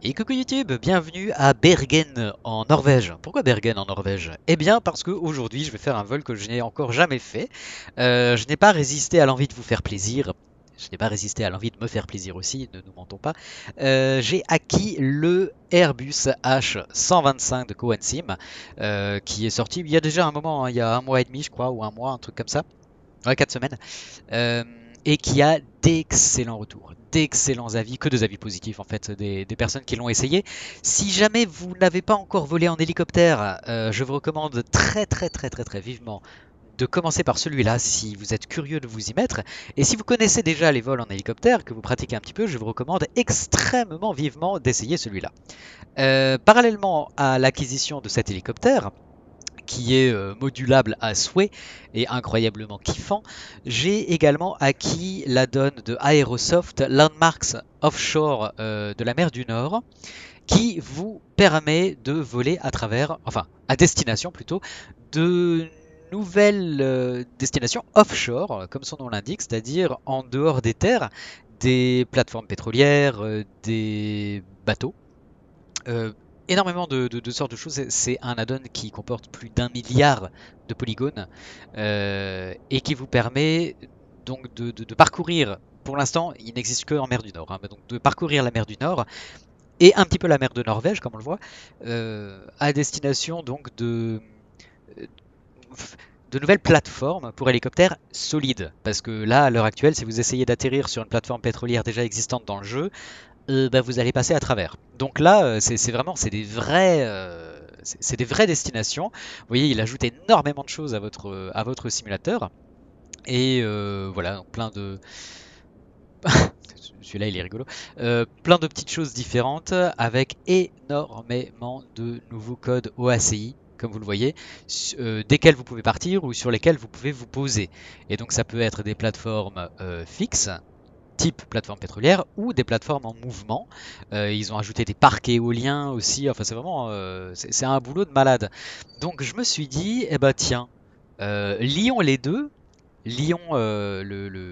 Et coucou YouTube, bienvenue à Bergen en Norvège. Pourquoi Bergen en Norvège? Eh bien parce que aujourd'hui je vais faire un vol que je n'ai encore jamais fait. Je n'ai pas résisté à l'envie de vous faire plaisir. Je n'ai pas résisté à l'envie de me faire plaisir aussi, ne nous mentons pas. J'ai acquis le Airbus H125 de Coensim, qui est sorti il y a déjà un moment, hein, il y a un mois et demi je crois, ou un mois, un truc comme ça. Ouais, 4 semaines. Euh, et qui a d'excellents retours, d'excellents avis, que des avis positifs en fait, des personnes qui l'ont essayé. Si jamais vous n'avez pas encore volé en hélicoptère, je vous recommande très vivement de commencer par celui-là si vous êtes curieux de vous y mettre. Et si vous connaissez déjà les vols en hélicoptère, que vous pratiquez un petit peu, je vous recommande extrêmement vivement d'essayer celui-là. Parallèlement à l'acquisition de cet hélicoptère, qui est modulable à souhait et incroyablement kiffant, j'ai également acquis l'add-on de Aerosoft Landmarks Offshore de la mer du Nord, qui vous permet de voler à travers, enfin à destination plutôt, de nouvelles destinations offshore, comme son nom l'indique, c'est-à-dire en dehors des terres, des plateformes pétrolières, des bateaux, euh, énormément de sortes de choses. C'est un add-on qui comporte plus d'1 milliard de polygones et qui vous permet donc de parcourir. Pour l'instant, il n'existe que en mer du Nord, hein, donc de parcourir la mer du Nord et un petit peu la mer de Norvège, comme on le voit, à destination donc de nouvelles plateformes pour hélicoptères solides. Parce que là, à l'heure actuelle, si vous essayez d'atterrir sur une plateforme pétrolière déjà existante dans le jeu, bah, vous allez passer à travers. Donc là, c'est vraiment c'est des vraies destinations. Vous voyez, il ajoute énormément de choses à votre simulateur. Et voilà, donc plein de... Celui-là, il est rigolo. Plein de petites choses différentes avec énormément de nouveaux codes OACI, comme vous le voyez, desquels vous pouvez partir ou sur lesquels vous pouvez vous poser. Et donc ça peut être des plateformes fixes, type plateforme pétrolière, ou des plateformes en mouvement. Ils ont ajouté des parcs éoliens aussi. Enfin, c'est vraiment c'est un boulot de malade. Donc je me suis dit, eh ben tiens, lions les deux, lions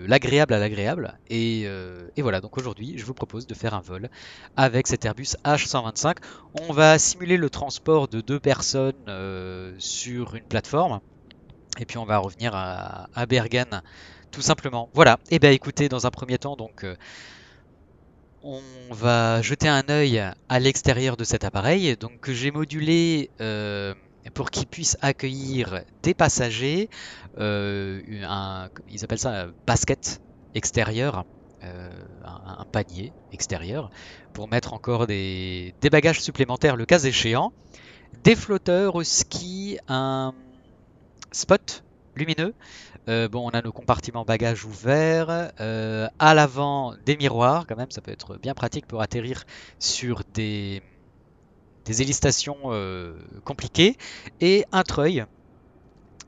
l'agréable à l'agréable. Et voilà, donc aujourd'hui, je vous propose de faire un vol avec cet Airbus H125. On va simuler le transport de deux personnes sur une plateforme. Et puis on va revenir à Bergen, tout simplement. Voilà, et bien écoutez, dans un premier temps, donc on va jeter un œil à l'extérieur de cet appareil, donc que j'ai modulé pour qu'il puisse accueillir des passagers, ils appellent ça un basket extérieur, un panier extérieur, pour mettre encore des bagages supplémentaires le cas échéant, des flotteurs au ski, un spot lumineux. Bon, on a nos compartiments bagages ouverts. À l'avant, des miroirs, quand même, ça peut être bien pratique pour atterrir sur des hélistations compliquées. Et un treuil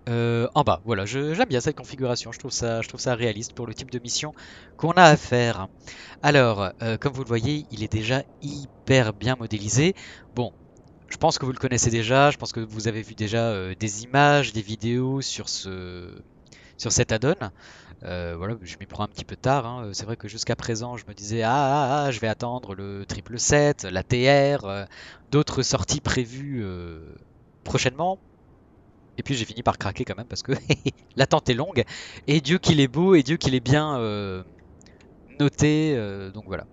en bas. Voilà, j'aime bien cette configuration. Je trouve ça réaliste pour le type de mission qu'on a à faire. Alors, comme vous le voyez, il est déjà hyper bien modélisé. Bon, je pense que vous le connaissez déjà. Je pense que vous avez vu déjà des images, des vidéos sur cet add-on. Voilà, je m'y prends un petit peu tard, hein. C'est vrai que jusqu'à présent, je me disais je vais attendre le 777, la TR, d'autres sorties prévues prochainement. Et puis j'ai fini par craquer quand même parce que l'attente est longue. Et Dieu qu'il est beau et Dieu qu'il est bien noté. Donc voilà.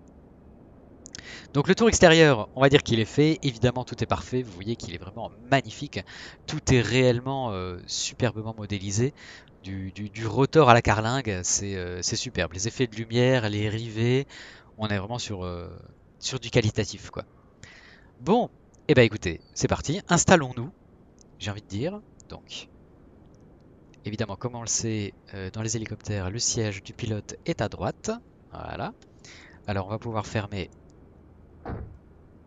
Donc le tour extérieur, on va dire qu'il est fait. Évidemment, tout est parfait. Vous voyez qu'il est vraiment magnifique. Tout est réellement superbement modélisé. Du rotor à la carlingue, c'est superbe. Les effets de lumière, les rivets, on est vraiment sur du qualitatif, quoi. Bon, et ben écoutez, c'est parti. Installons-nous, j'ai envie de dire. Donc, évidemment, comme on le sait, dans les hélicoptères, le siège du pilote est à droite. Voilà. Alors, on va pouvoir fermer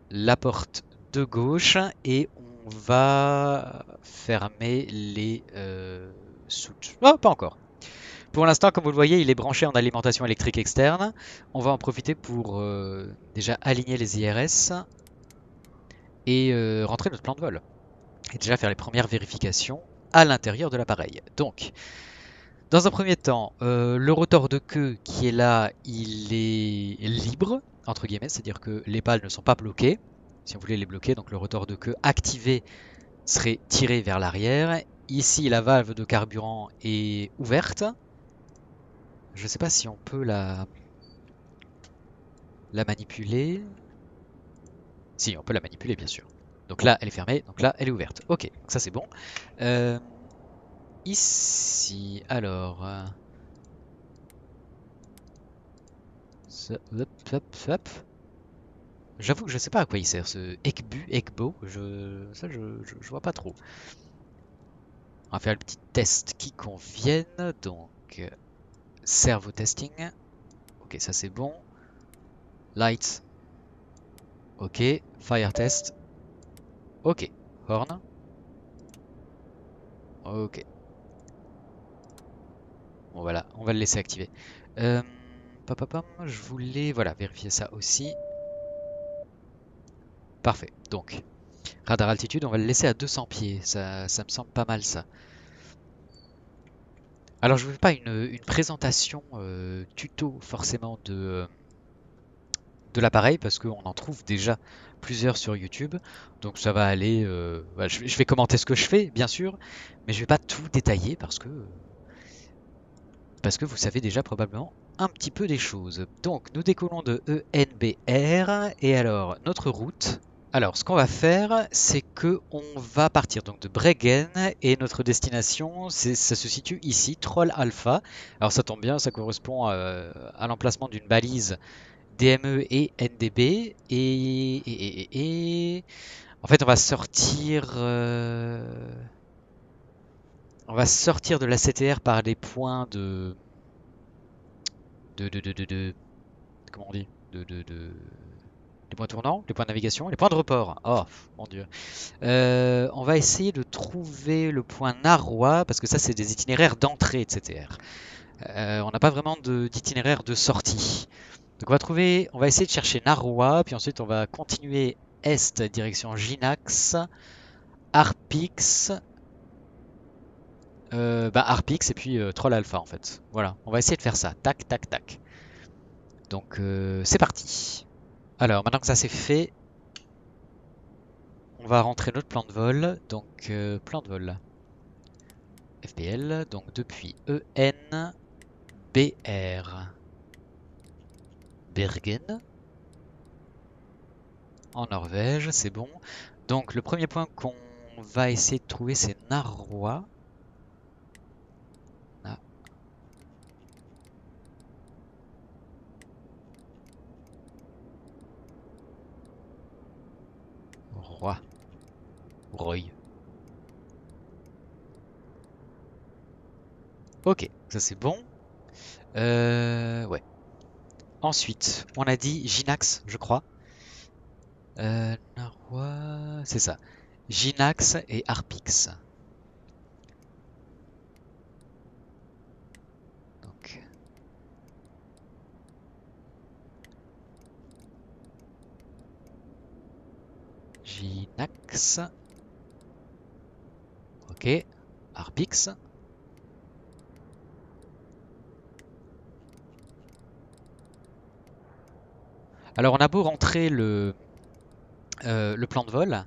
la porte de gauche et on va fermer les soutes. Oh, pas encore. Pour l'instant, comme vous le voyez, il est branché en alimentation électrique externe. On va en profiter pour déjà aligner les IRS et rentrer notre plan de vol. Et déjà faire les premières vérifications à l'intérieur de l'appareil. Donc, dans un premier temps, le rotor de queue qui est là, il est libre. entre guillemets, c'est-à-dire que les pales ne sont pas bloquées. Si on voulait les bloquer, donc le rotor de queue activé serait tiré vers l'arrière. Ici, la valve de carburant est ouverte. Je ne sais pas si on peut la manipuler. Si, on peut la manipuler, bien sûr. Donc là, elle est fermée, donc là, elle est ouverte. Ok, donc ça c'est bon. Euh, Ici, alors... hop, hop, hop. J'avoue que je sais pas à quoi il sert ce Ekbo, je vois pas trop. On va faire le petit test qui convienne, donc servo testing, ok ça c'est bon. Light, ok. Fire test, ok. Horn, ok. Bon voilà, on va le laisser activer. Euh, je voulais voilà, vérifier ça aussi. Parfait, donc radar altitude, on va le laisser à 200 pieds, ça me semble pas mal ça. Alors je ne fais pas une présentation tuto forcément de l'appareil parce qu'on en trouve déjà plusieurs sur YouTube. Donc ça va aller... voilà, je vais commenter ce que je fais bien sûr, mais je vais pas tout détailler parce que vous savez déjà probablement un petit peu des choses. Donc nous décollons de ENBR et alors notre route... Alors, ce qu'on va faire, c'est que on va partir donc de Bregen et notre destination, ça se situe ici, Troll Alpha. Alors ça tombe bien, ça correspond à l'emplacement d'une balise DME et NDB. En fait, on va sortir de la CTR par des points de comment on dit, les points tournants, les points de navigation, les points de report. Oh mon dieu. On va essayer de trouver le point Narwa, parce que ça, c'est des itinéraires d'entrée de CTR. On n'a pas vraiment d'itinéraire de sortie. Donc on va essayer de chercher Narwa, puis ensuite on va continuer est, direction Ginax, Arpix, Arpix et puis Troll Alpha en fait. Voilà, on va essayer de faire ça. Tac, tac, tac. Donc c'est parti. Alors maintenant que ça c'est fait, on va rentrer notre plan de vol. Donc plan de vol. FPL, donc depuis EN, BR, Bergen, en Norvège, c'est bon. Donc le premier point qu'on va essayer de trouver, c'est Narwa. Roi, Roy. Ok, ça c'est bon. Ouais. Ensuite, on a dit Ginax, je crois. Narwa, c'est ça. Ginax et Arpix. Donc, Ginax. Ok. Arpix. Alors, on a beau rentrer le plan de vol.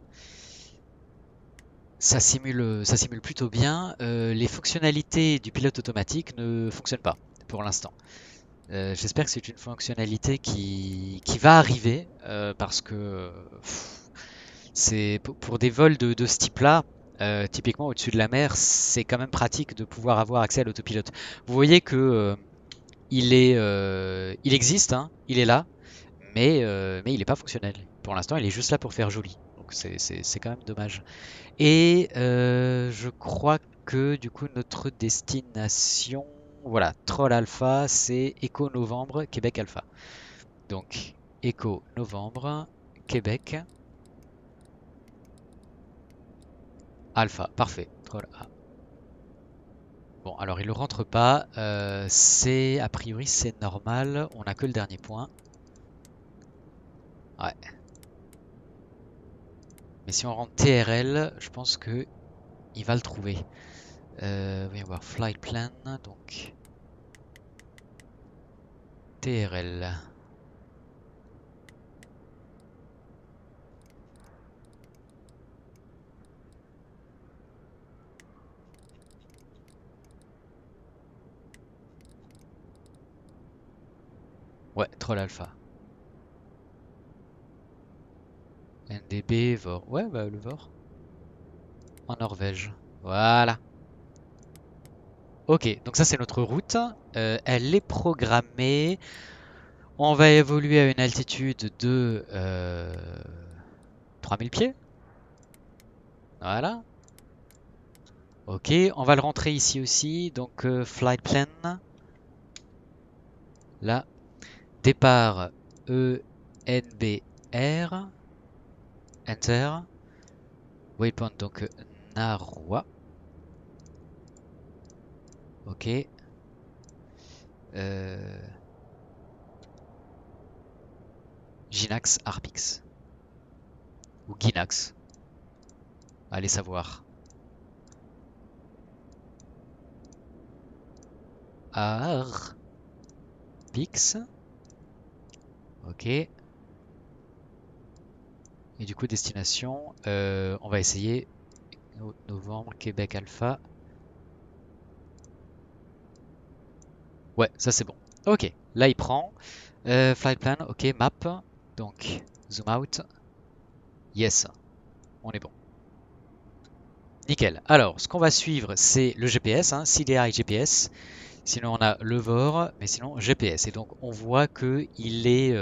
Ça simule plutôt bien. Les fonctionnalités du pilote automatique ne fonctionnent pas pour l'instant. J'espère que c'est une fonctionnalité qui va arriver parce que c'est pour des vols de ce type-là, typiquement au-dessus de la mer, c'est quand même pratique de pouvoir avoir accès à l'autopilote. Vous voyez que il existe, hein, il est là, mais il n'est pas fonctionnel. Pour l'instant, il est juste là pour faire joli. Donc c'est quand même dommage. Et je crois que du coup notre destination, voilà, Troll Alpha, c'est Echo Novembre, Québec Alpha. Donc Echo Novembre, Québec Alpha, parfait. Troll A. Bon, alors il ne rentre pas, c'est a priori c'est normal, on n'a que le dernier point. Ouais. Mais si on rentre TRL, je pense que il va le trouver. Voyons voir, flight plan, donc TRL. Ouais, Troll Alpha. NDB, VOR. Ouais, bah le VOR. En Norvège. Voilà. Ok, donc ça c'est notre route. Elle est programmée. On va évoluer à une altitude de 3000 pieds. Voilà. Ok, on va le rentrer ici aussi. Donc flight plan. Là. Départ ENBR. Enter. Waypoint donc Narwa. Ok. Ginax Arpix. Ou Ginax. Allez savoir. Arpix. Ok. Et du coup, destination. On va essayer. Novembre, Québec Alpha. Ouais, ça c'est bon. Ok, là il prend. Flight plan, ok, map. Donc, zoom out. Yes, on est bon. Nickel. Alors, ce qu'on va suivre, c'est le GPS, hein, CDI GPS. Sinon, on a le VOR, mais sinon GPS. Et donc, on voit que il est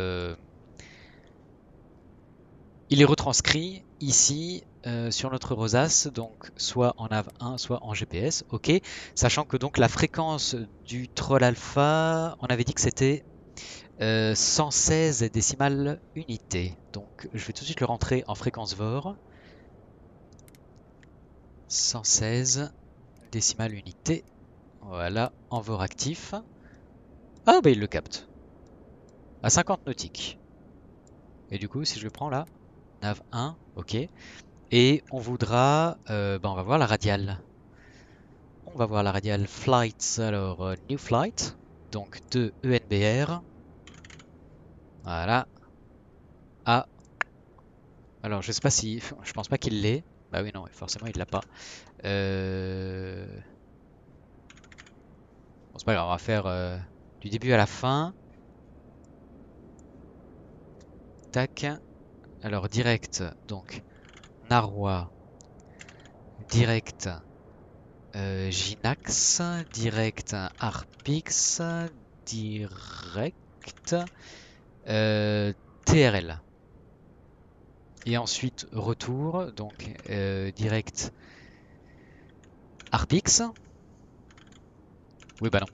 retranscrit ici sur notre rosace, donc soit en AV1, soit en GPS. Ok, sachant que donc la fréquence du troll alpha, on avait dit que c'était 116 décimales unités. Donc je vais tout de suite le rentrer en fréquence VOR. 116 décimales unités. Voilà, en VOR actif. Ah bah il le capte. À 50 nautiques. Et du coup, si je le prends là, nav 1, ok. Et on voudra, on va voir la radiale. On va voir la radiale flight, alors new flight, donc de ENBR. Voilà. Ah. Alors je sais pas si, je pense pas qu'il l'ait. Bah oui non, forcément il l'a pas. Bon, c'est pas grave, on va faire du début à la fin. Tac. Alors direct, donc Narwa, direct Ginax, direct Arpix, direct TRL. Et ensuite retour, donc direct Arpix. Oui bah non,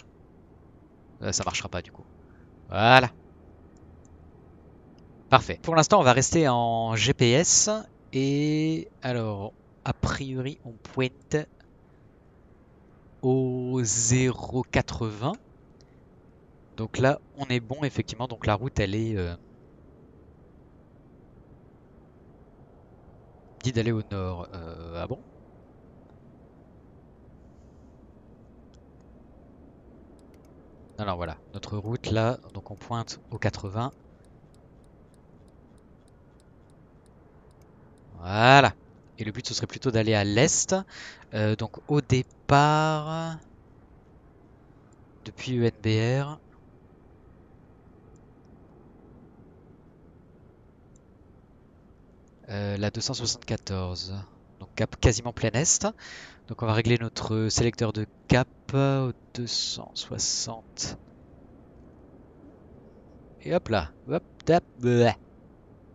ça marchera pas du coup. Voilà, parfait. Pour l'instant on va rester en GPS. Et alors, a priori on pointe au 0,80. Donc là, on est bon, effectivement. Donc la route, elle est dit d'aller au nord. Ah bon? Alors voilà, notre route là, donc on pointe au 80. Voilà. Et le but, ce serait plutôt d'aller à l'est. Donc au départ, depuis UNBR, la 274. Donc cap quasiment plein est. Donc on va régler notre sélecteur de cap au 260. Et hop là, hop, tap, bleh.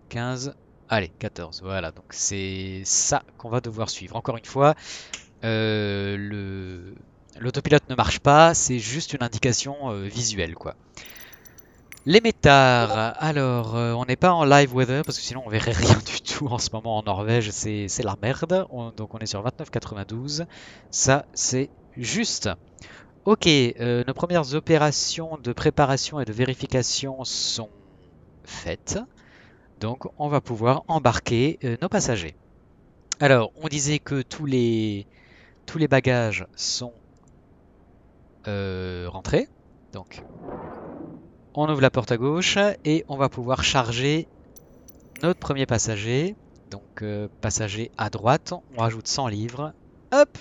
15, allez, 14, voilà, donc c'est ça qu'on va devoir suivre. Encore une fois, l'autopilote ne marche pas, c'est juste une indication visuelle, quoi. Les métars, alors, on n'est pas en live weather, parce que sinon on verrait rien du tout en ce moment en Norvège, c'est la merde. Donc on est sur 29,92, ça c'est juste. Ok, nos premières opérations de préparation et de vérification sont faites. Donc on va pouvoir embarquer nos passagers. Alors on disait que tous les bagages sont rentrés. Donc on ouvre la porte à gauche et on va pouvoir charger notre premier passager. Donc passager à droite, on rajoute 100 livres. Hop!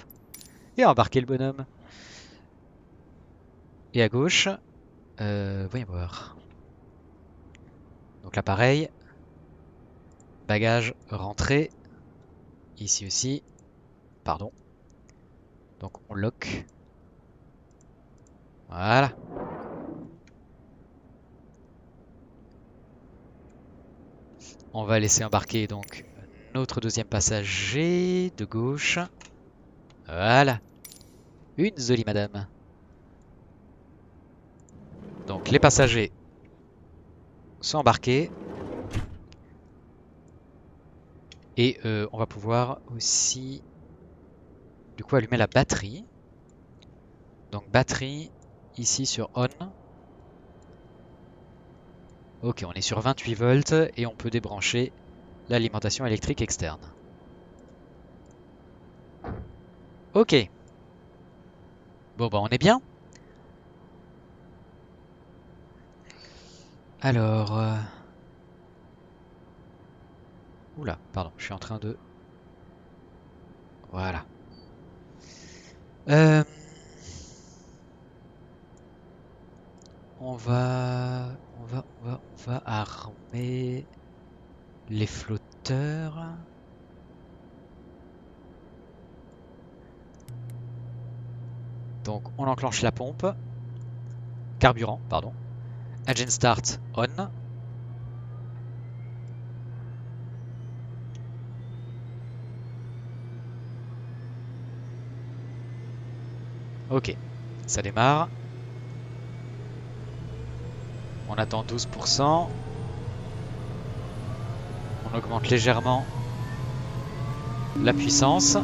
Et embarquer le bonhomme. Et à gauche, voyons voir. Donc là pareil, bagage rentrée, ici aussi, pardon. Donc on lock. Voilà. On va laisser embarquer donc notre deuxième passager de gauche. Voilà. Une jolie madame. Donc les passagers sont embarqués. Et on va pouvoir aussi du coup allumer la batterie. Donc batterie ici sur on. Ok, on est sur 28 volts et on peut débrancher l'alimentation électrique externe. Ok. Bon bah on est bien. Alors... Oula, pardon, je suis en train de... Voilà. Euh, On va armer les flotteurs. Donc on enclenche la pompe. Carburant, pardon. Engine start on. Ok, ça démarre. On attend 12%. On augmente légèrement la puissance.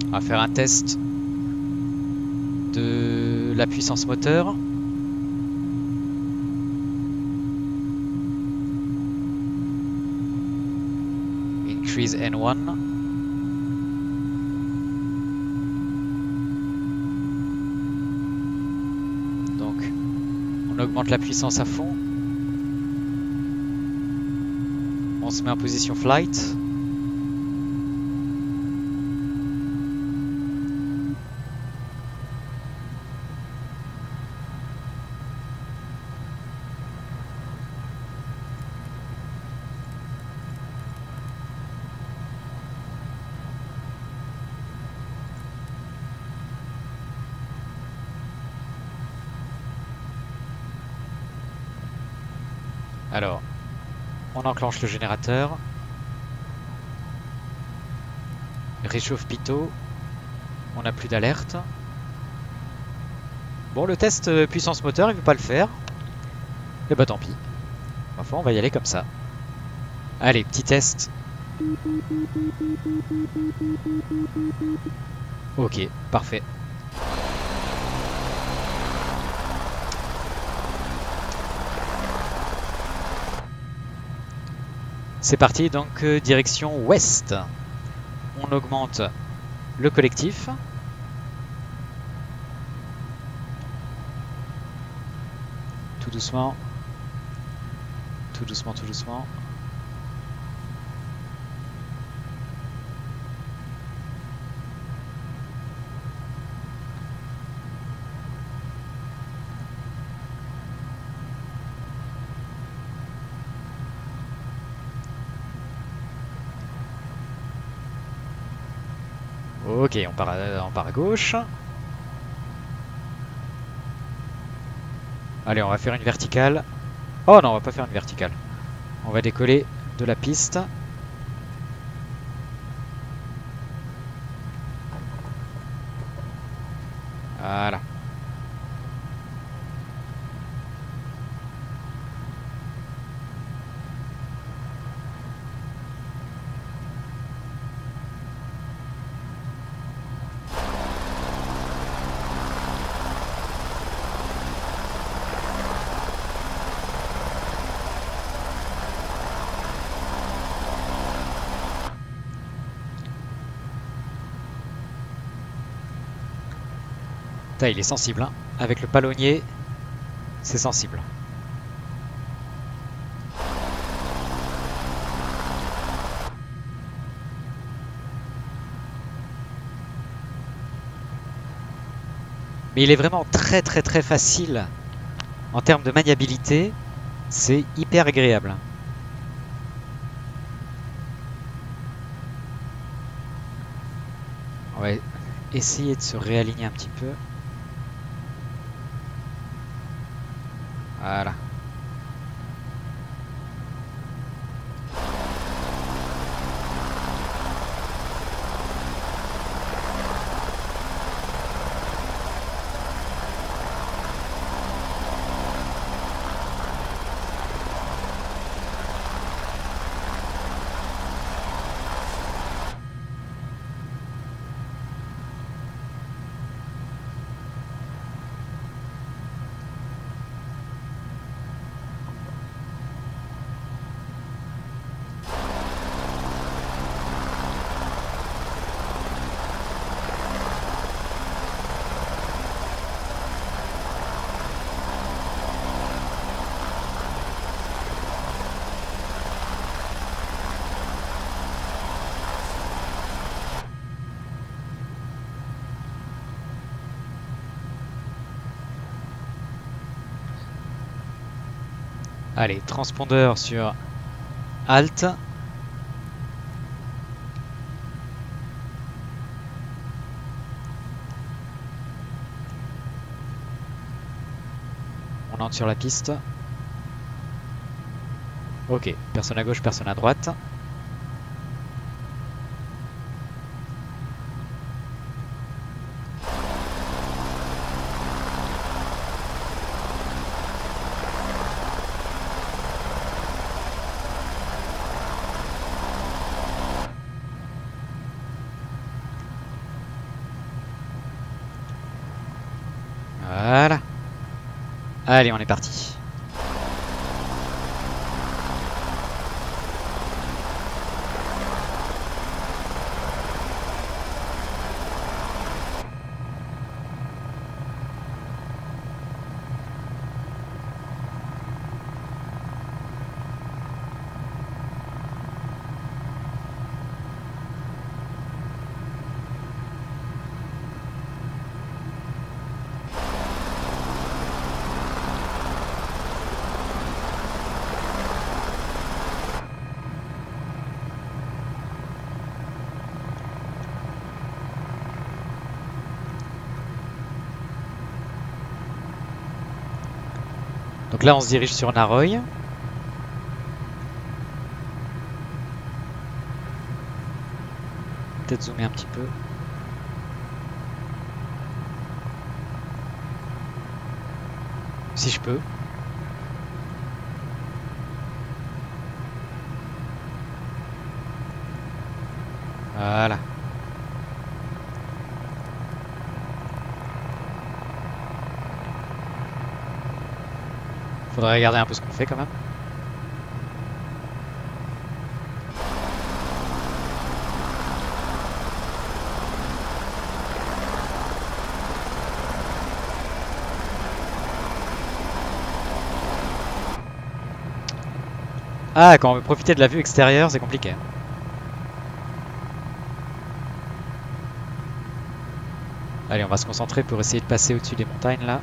On va faire un test de la puissance moteur. Increase N1. Donc, on augmente la puissance à fond. On se met en position flight. Alors, on enclenche le générateur. Réchauffe pitot. On n'a plus d'alerte. Bon, le test puissance moteur, il veut pas le faire. Et bah tant pis. Enfin, on va y aller comme ça. Allez, petit test. Ok, parfait. C'est parti, donc direction ouest. On augmente le collectif. Tout doucement. Tout doucement, tout doucement. Ok, on part à gauche. Allez, on va faire une verticale. Oh non, on va pas faire une verticale. On va décoller de la piste. Voilà. Putain, il est sensible, hein. Avec le palonnier, c'est sensible. Mais il est vraiment très très très facile en termes de maniabilité. C'est hyper agréable. On va essayer de se réaligner un petit peu. Voilà. Allez, transpondeur sur Alt. On entre sur la piste. Ok, personne à gauche, personne à droite. Voilà. Allez, on est parti. Donc là, on se dirige sur Naroi. Peut-être zoomer un petit peu. Si je peux. Voilà. Faudrait regarder un peu ce qu'on fait quand même. Ah, quand on veut profiter de la vue extérieure, c'est compliqué. Allez, on va se concentrer pour essayer de passer au-dessus des montagnes là.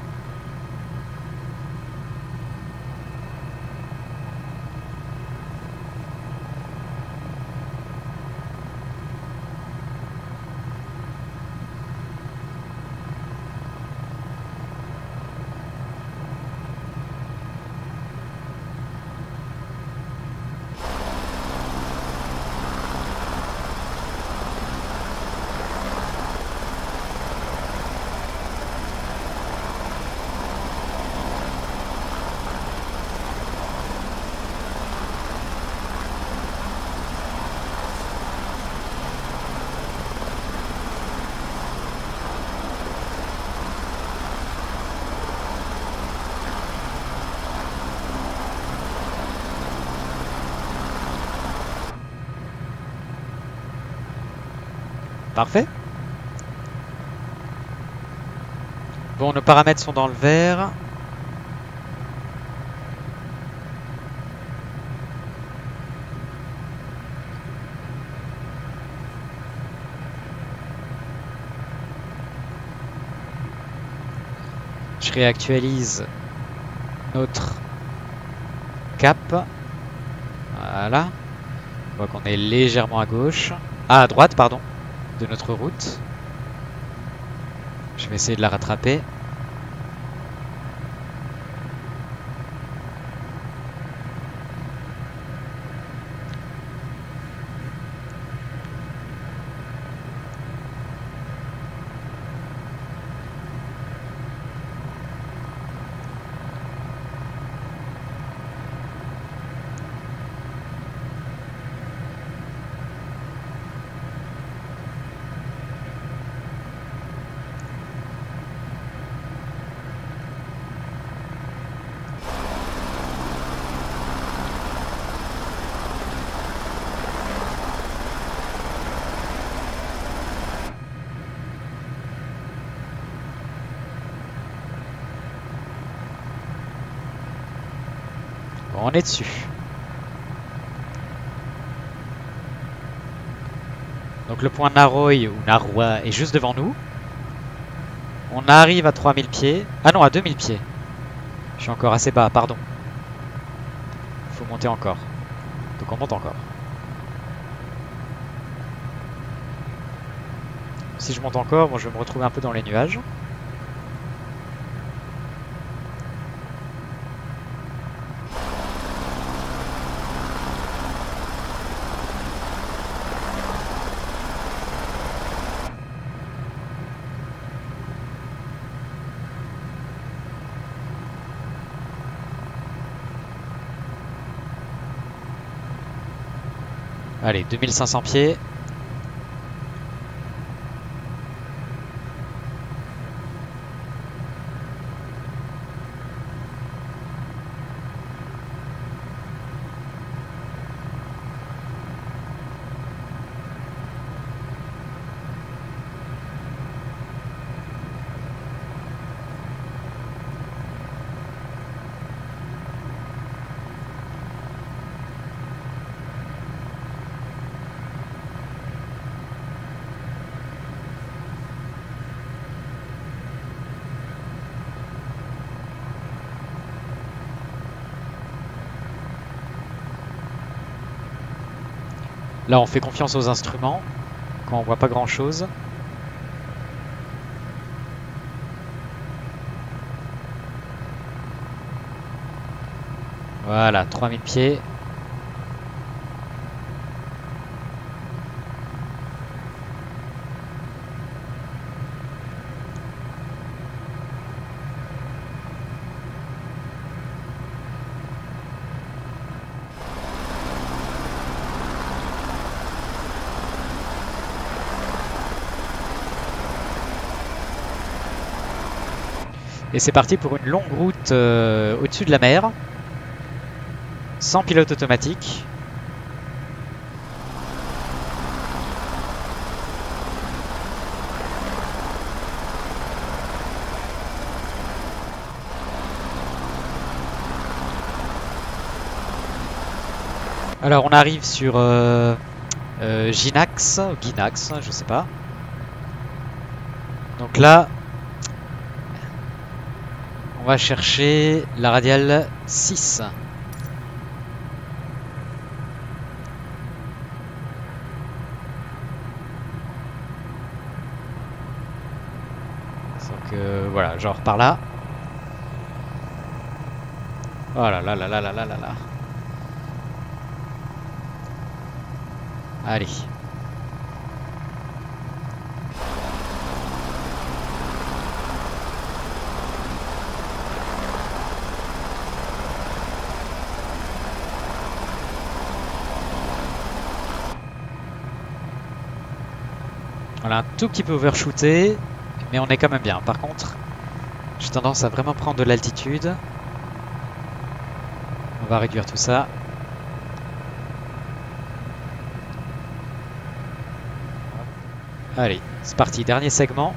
Parfait. Bon, nos paramètres sont dans le vert. Je réactualise notre cap. Voilà. On voit qu'on est légèrement à gauche. Ah, à droite, pardon, de notre route. Je vais essayer de la rattraper. Bon, on est dessus. Donc le point Naroi ou Narwa est juste devant nous. On arrive à 3000 pieds. Ah non, à 2000 pieds. Je suis encore assez bas, pardon. Il faut monter encore. Donc on monte encore. Si je monte encore, bon, je vais me retrouver un peu dans les nuages. Allez, 2500 pieds. Là, on fait confiance aux instruments quand on voit pas grand chose. Voilà, 3000 pieds. Et c'est parti pour une longue route au-dessus de la mer, sans pilote automatique. Alors on arrive sur Ginax, ou Ginax, je sais pas. Donc là, on va chercher la radiale 6. Donc voilà, genre par là. Oh là là là là là là là là. Allez. Voilà, un tout petit peu overshooté, mais on est quand même bien. Par contre, j'ai tendance à vraiment prendre de l'altitude. On va réduire tout ça. Allez, c'est parti, dernier segment.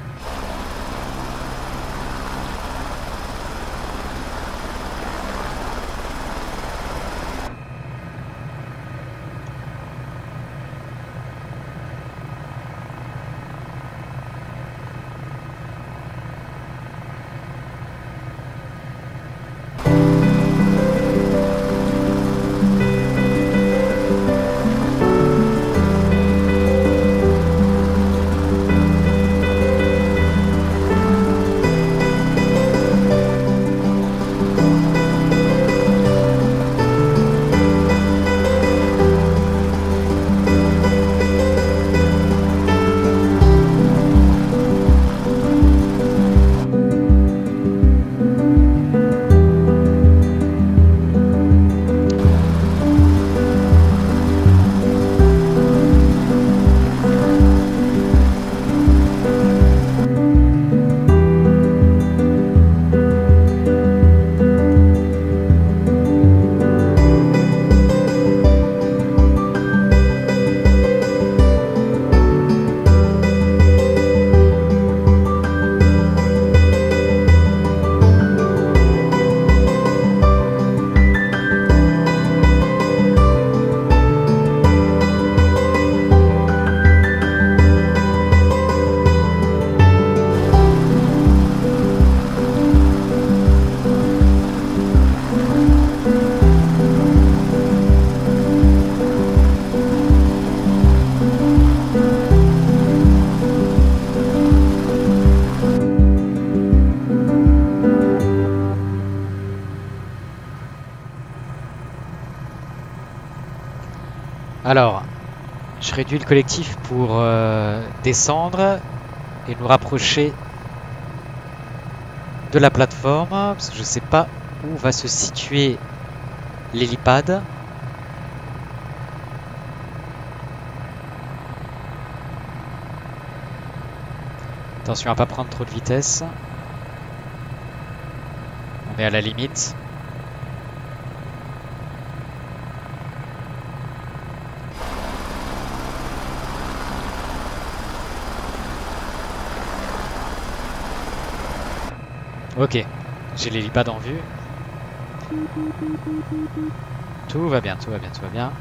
ferai d'huile collectif pour descendre et nous rapprocher de la plateforme, parce que je ne sais pas où va se situer l'hélipad. Attention à ne pas prendre trop de vitesse. On est à la limite. Ok, j'ai l'hélipad en vue. Tout va bien, tout va bien, tout va bien.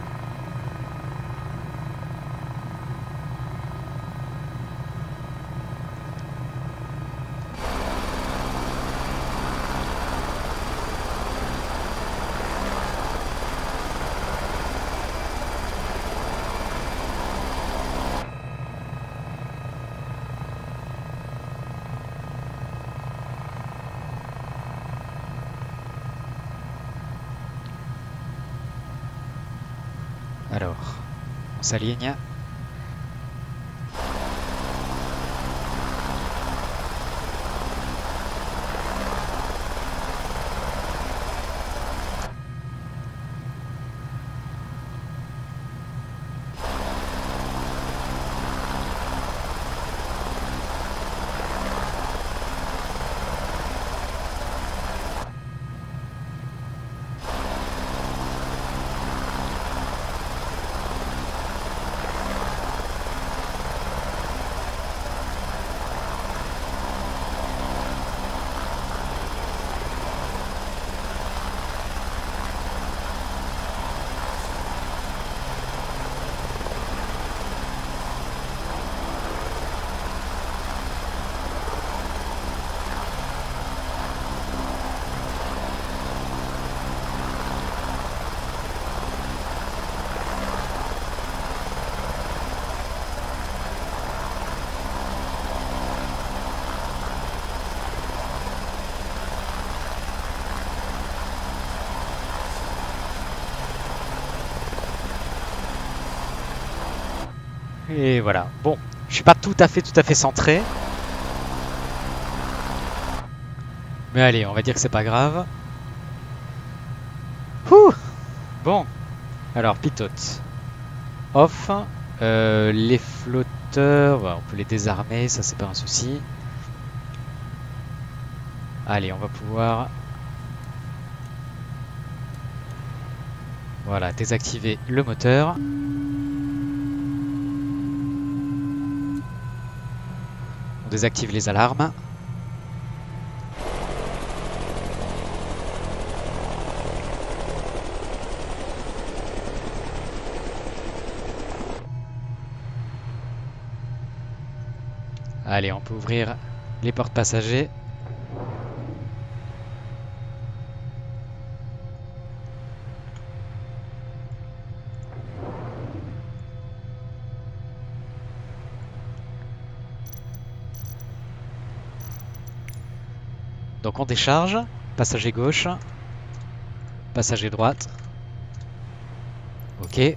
Alors, on s'aligne. Et voilà. Bon, je suis pas tout à fait centré. Mais allez, on va dire que c'est pas grave. Ouh. Bon. Alors, pitote. Off. Les flotteurs, on peut les désarmer, ça c'est pas un souci. Allez, on va pouvoir... Voilà, désactiver le moteur. On désactive les alarmes. Allez, on peut ouvrir les portes passagers. Donc on décharge, passager gauche, passager droite. Ok.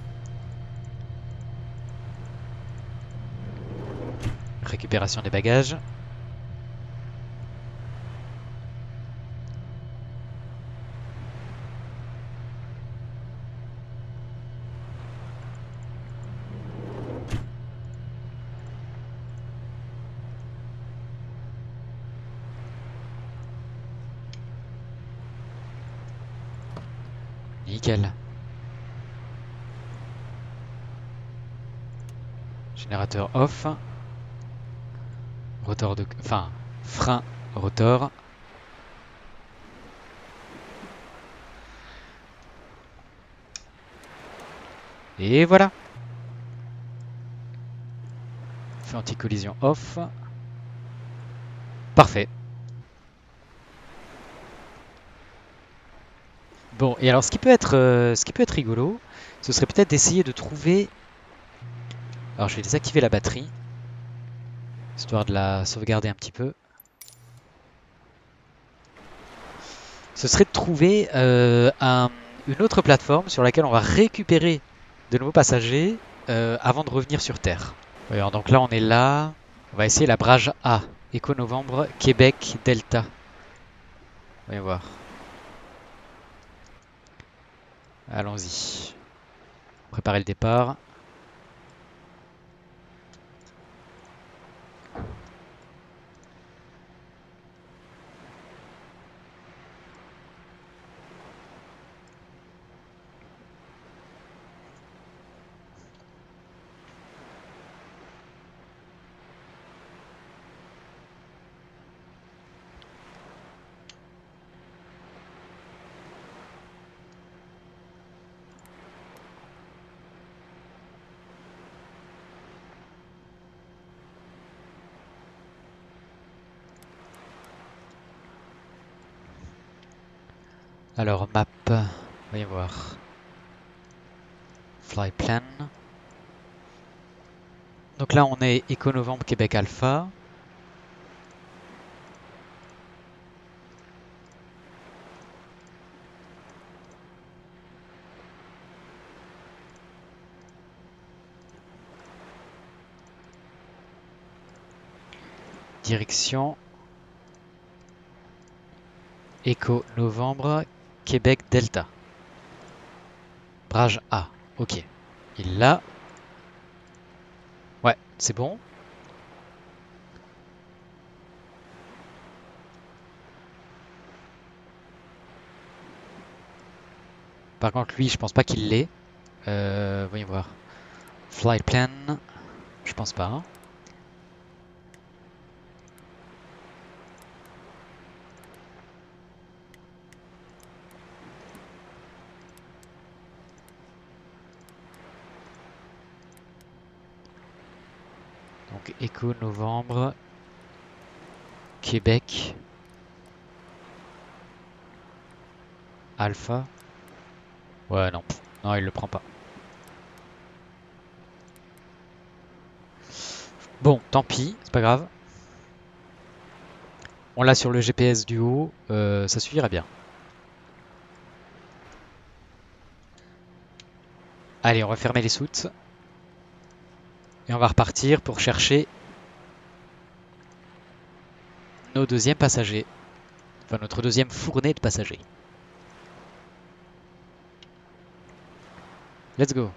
Récupération des bagages. Nickel. Générateur off. Rotor de... Enfin, frein rotor. Et voilà. Feu anti-collision off. Parfait. Bon, et alors ce qui peut être rigolo, ce serait peut-être d'essayer de trouver... Alors je vais désactiver la batterie, histoire de la sauvegarder un petit peu. Ce serait de trouver une autre plateforme sur laquelle on va récupérer de nouveaux passagers avant de revenir sur Terre. Alors, donc là, on est là. On va essayer la Brage A. Éco-Novembre, Québec, Delta. Voyons voir. Allons-y. Préparer le départ. Alors, map. Voyons voir. Flyplan. Donc là, on est Éco-Novembre, Québec Alpha. Direction Éco-Novembre, Québec Delta. Brage A. Ok. Il l'a. Ouais, c'est bon. Par contre, lui, je pense pas qu'il l'ait. Voyons voir. Flight plan. Je pense pas. Hein. Donc, Éco Novembre. Québec. Alpha. Ouais, non. Non, il le prend pas. Bon, tant pis, c'est pas grave. On l'a sur le GPS du haut, ça suffirait bien. Allez, on va fermer les soutes. Et on va repartir pour chercher nos deuxièmes passagers. Enfin, notre deuxième fournée de passagers. Let's go.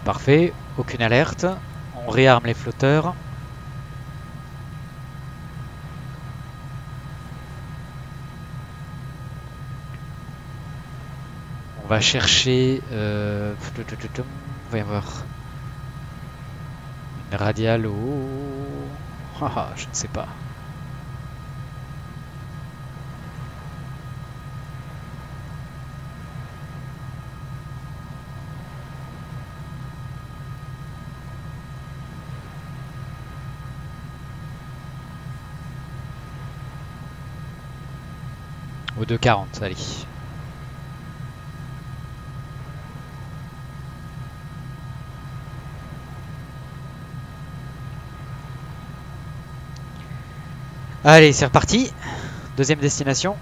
Parfait, aucune alerte. On réarme les flotteurs. On va chercher... on va y avoir une radiale au... Ah, je ne sais pas. Au 2,40, allez. Allez, c'est reparti. Deuxième destination.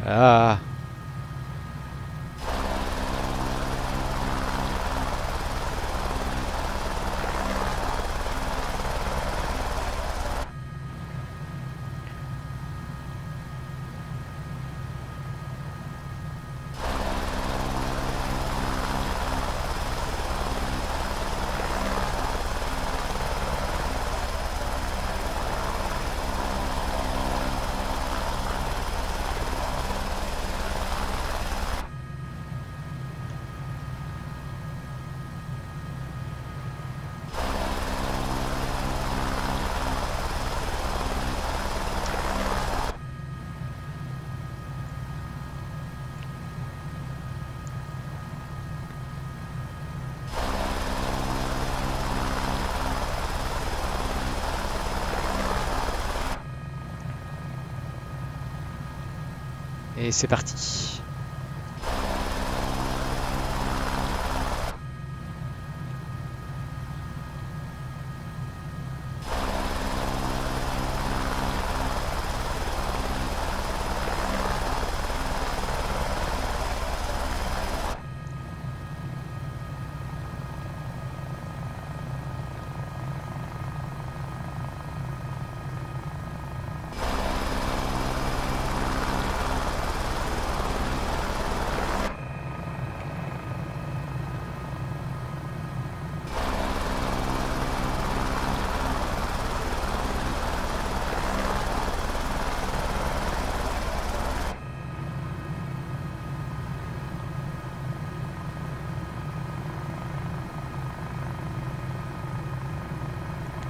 Ah. Et c'est parti.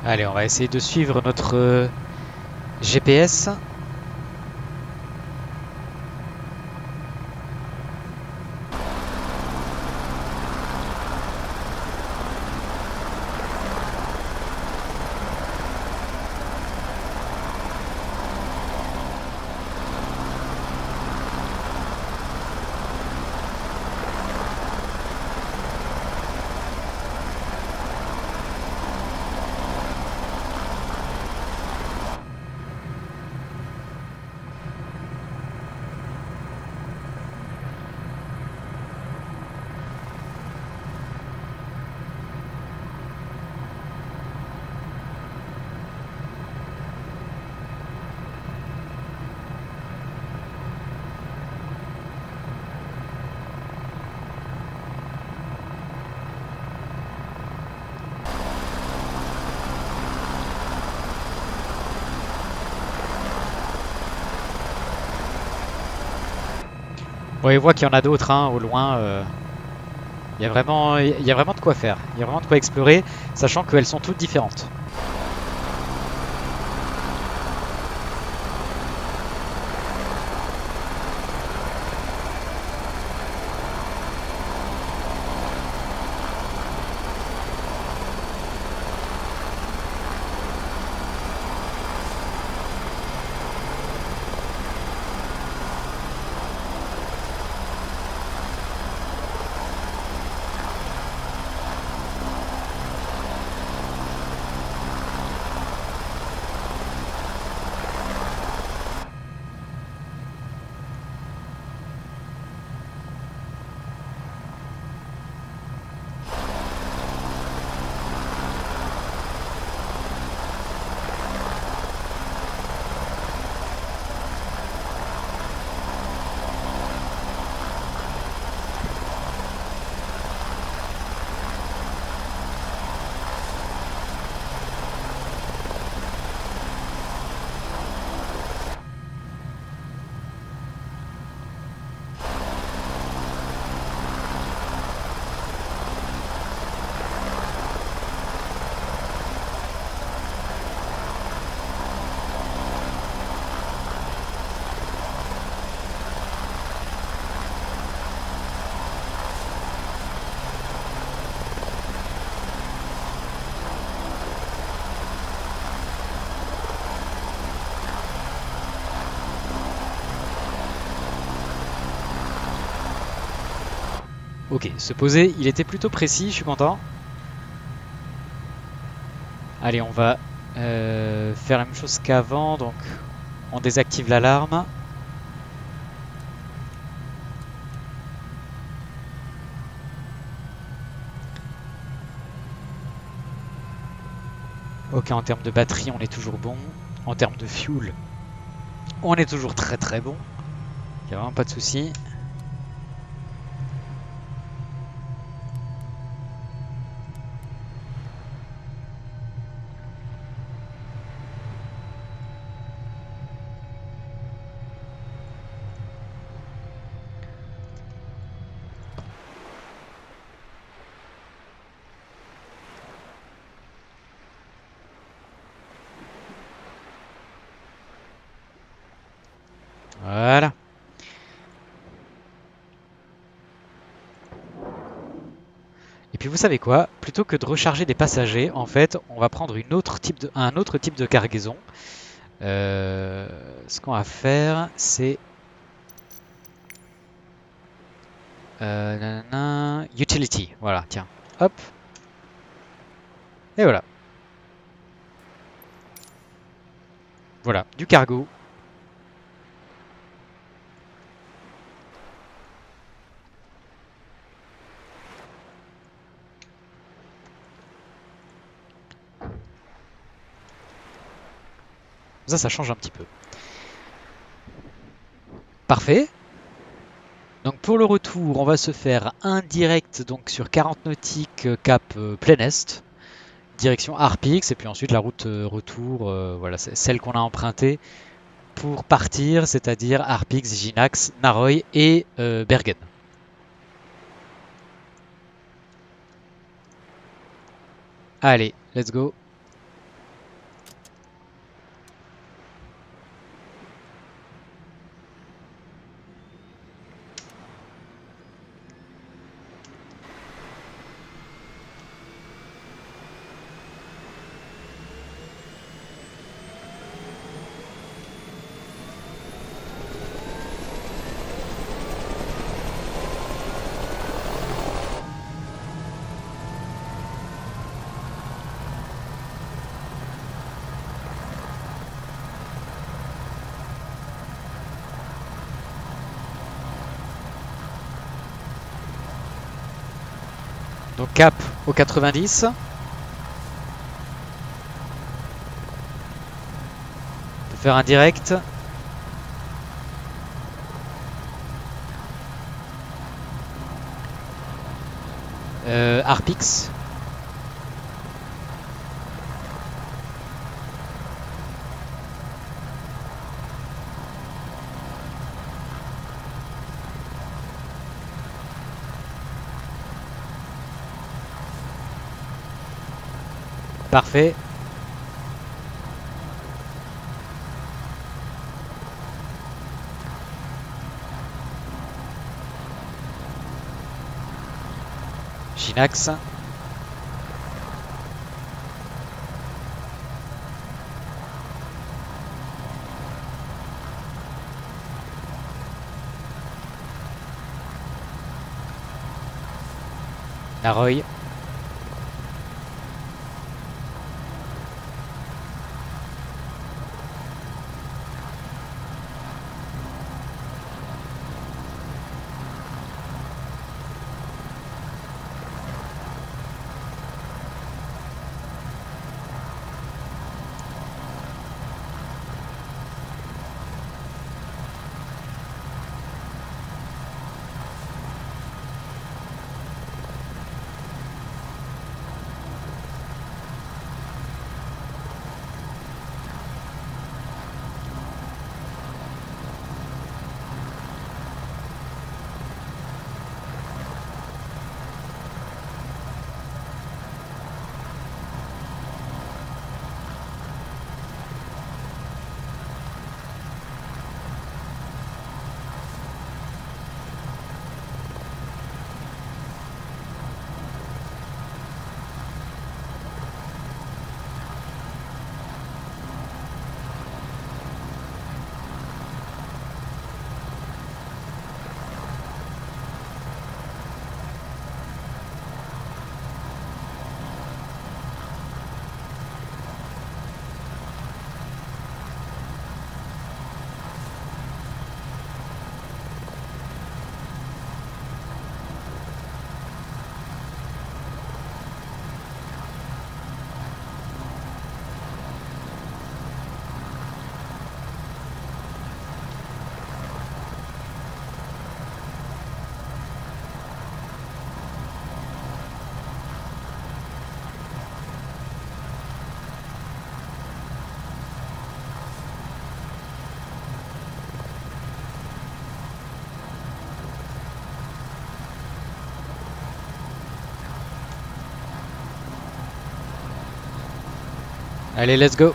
Allez, on va essayer de suivre notre GPS. Bon, on voit qu'il y en a d'autres hein, au loin. Il y a vraiment de quoi faire. Il y a vraiment de quoi explorer, sachant qu'elles sont toutes différentes. Ok, se poser, il était plutôt précis, je suis content. Allez, on va faire la même chose qu'avant, donc on désactive l'alarme. Ok, en termes de batterie, on est toujours bon. En termes de fuel, on est toujours très très bon. Il n'y a vraiment pas de souci. Voilà. Et puis vous savez quoi? Plutôt que de recharger des passagers, en fait, on va prendre un autre type de cargaison. Ce qu'on va faire, c'est Nanana, utility, voilà, tiens. Hop. Et voilà. Voilà, du cargo. Ça change un petit peu. Parfait. Donc pour le retour, on va se faire un direct donc sur 40 nautiques cap plein est, direction Harpix, et puis ensuite la route retour, voilà, c'est celle qu'on a empruntée pour partir, c'est-à-dire Harpix, Ginax, Naroi et Bergen. Allez, let's go. Donc cap au 90. On peut faire un direct. Harpix. Parfait. Ginax. Naroi. Allez, let's go.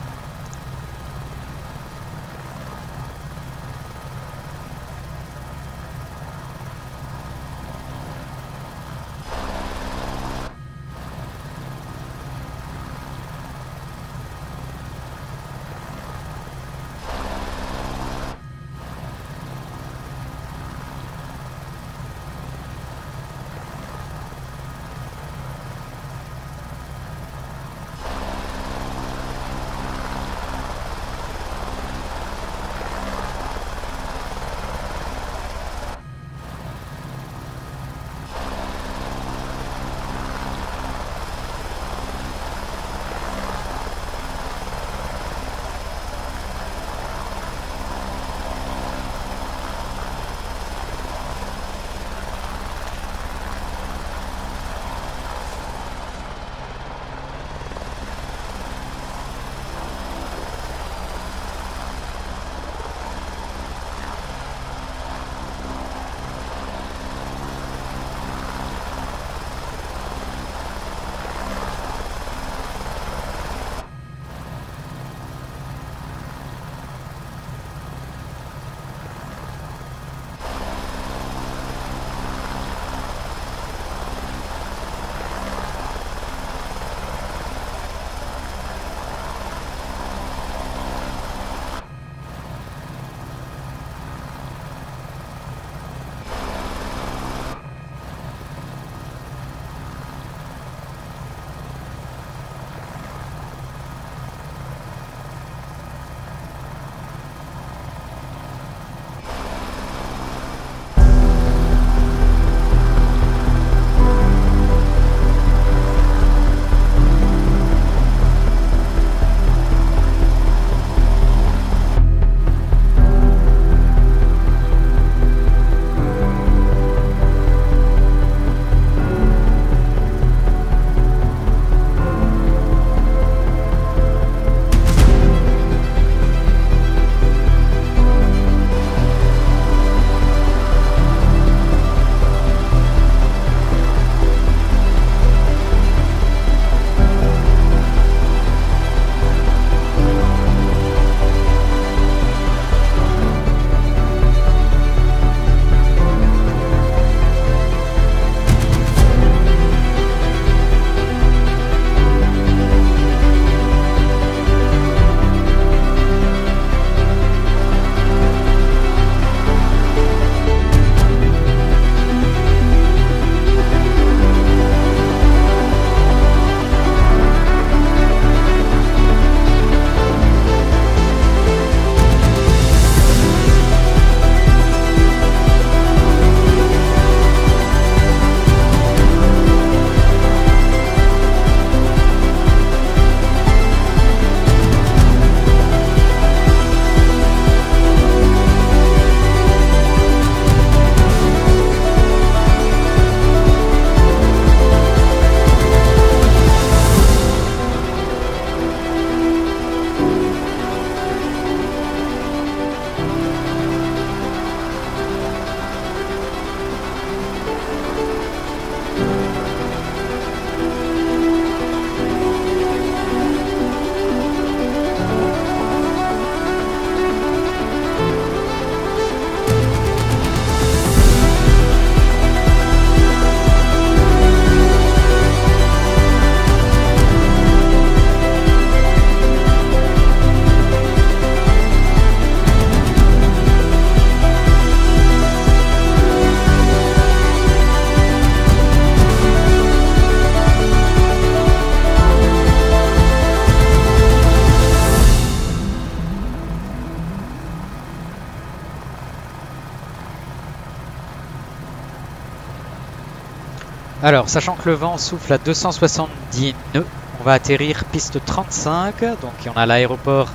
Alors, sachant que le vent souffle à 270 nœuds, on va atterrir piste 35. Donc, on a l'aéroport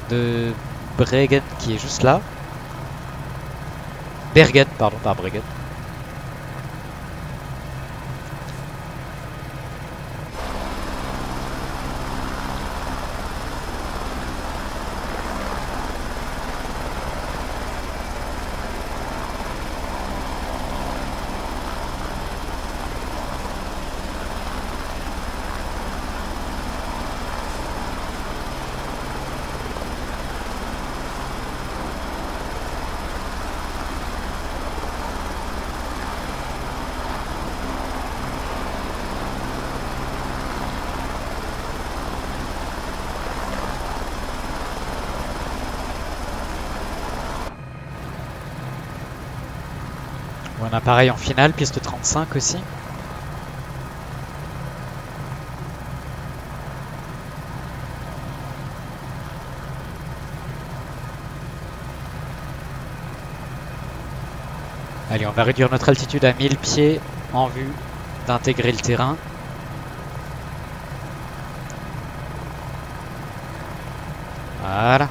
de Bregen qui est juste là. Bergen, pardon, pas Bregen. On a pareil en finale, piste 35 aussi. Allez, on va réduire notre altitude à 1000 pieds en vue d'intégrer le terrain. Voilà.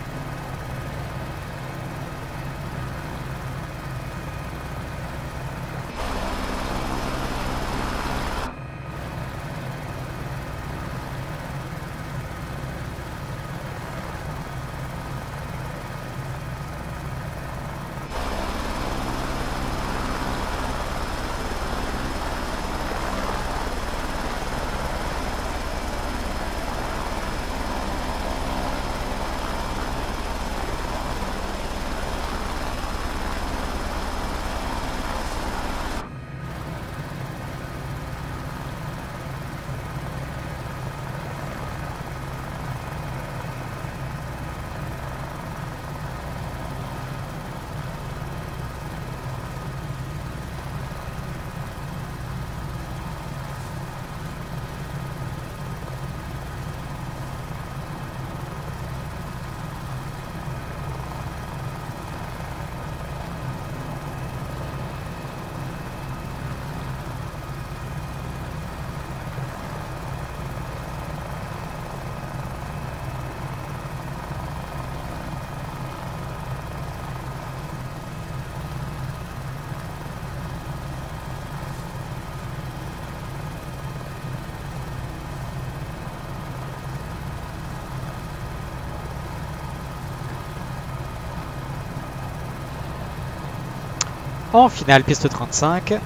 En finale, piste 35.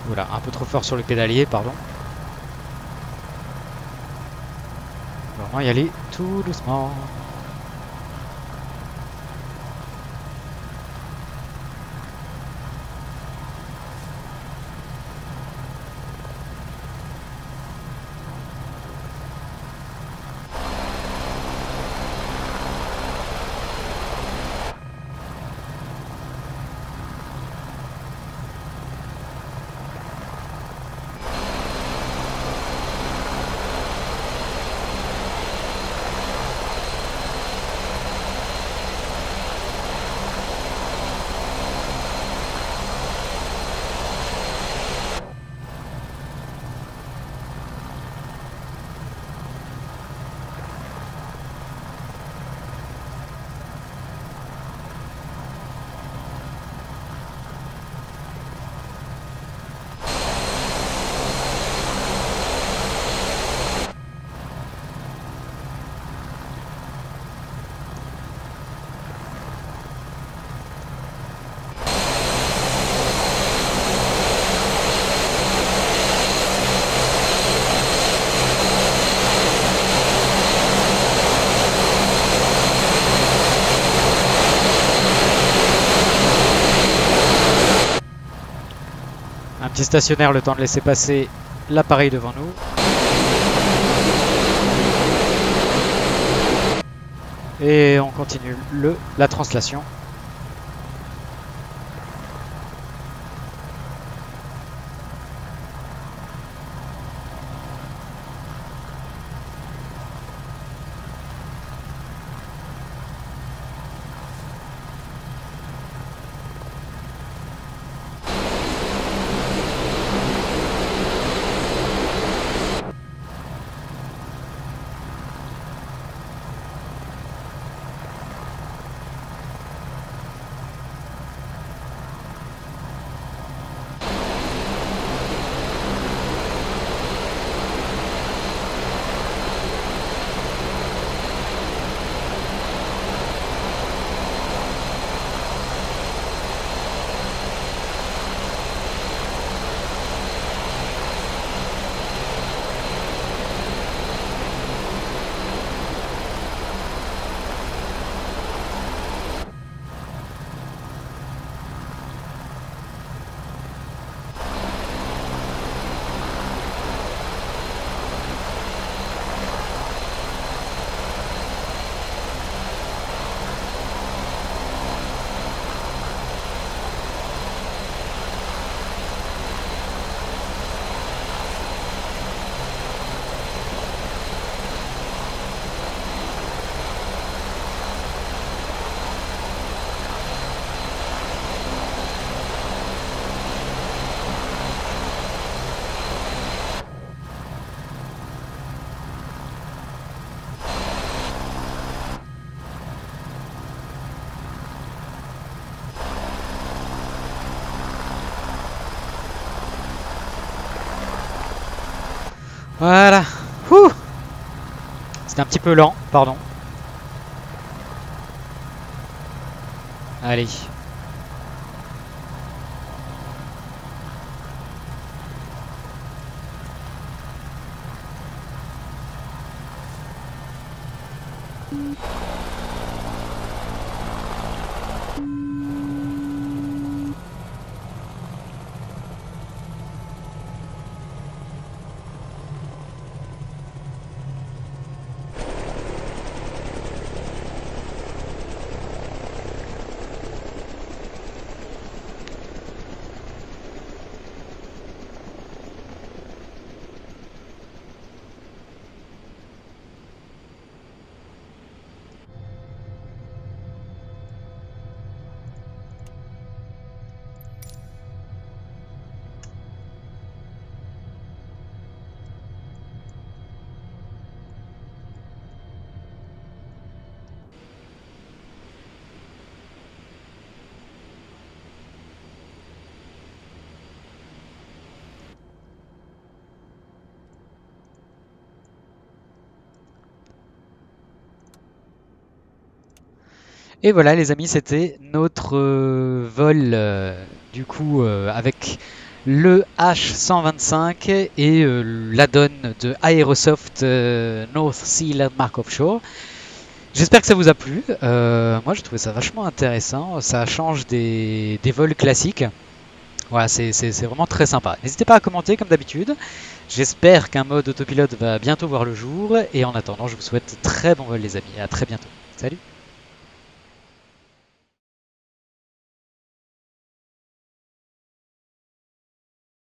Voilà, un peu trop fort sur le pédalier, pardon. On va y aller tout doucement. petit stationnaire, le temps de laisser passer l'appareil devant nous. Et on continue la translation. Voilà. C'était un petit peu lent, pardon. Allez. Et voilà les amis, c'était notre vol du coup avec le H125 et l'add-on de Aerosoft North Sea Landmark Offshore. J'espère que ça vous a plu. Moi j'ai trouvé ça vachement intéressant, ça change des vols classiques. Voilà, c'est vraiment très sympa. N'hésitez pas à commenter comme d'habitude. J'espère qu'un mode autopilote va bientôt voir le jour. Et en attendant, je vous souhaite très bon vol les amis. À très bientôt. Salut!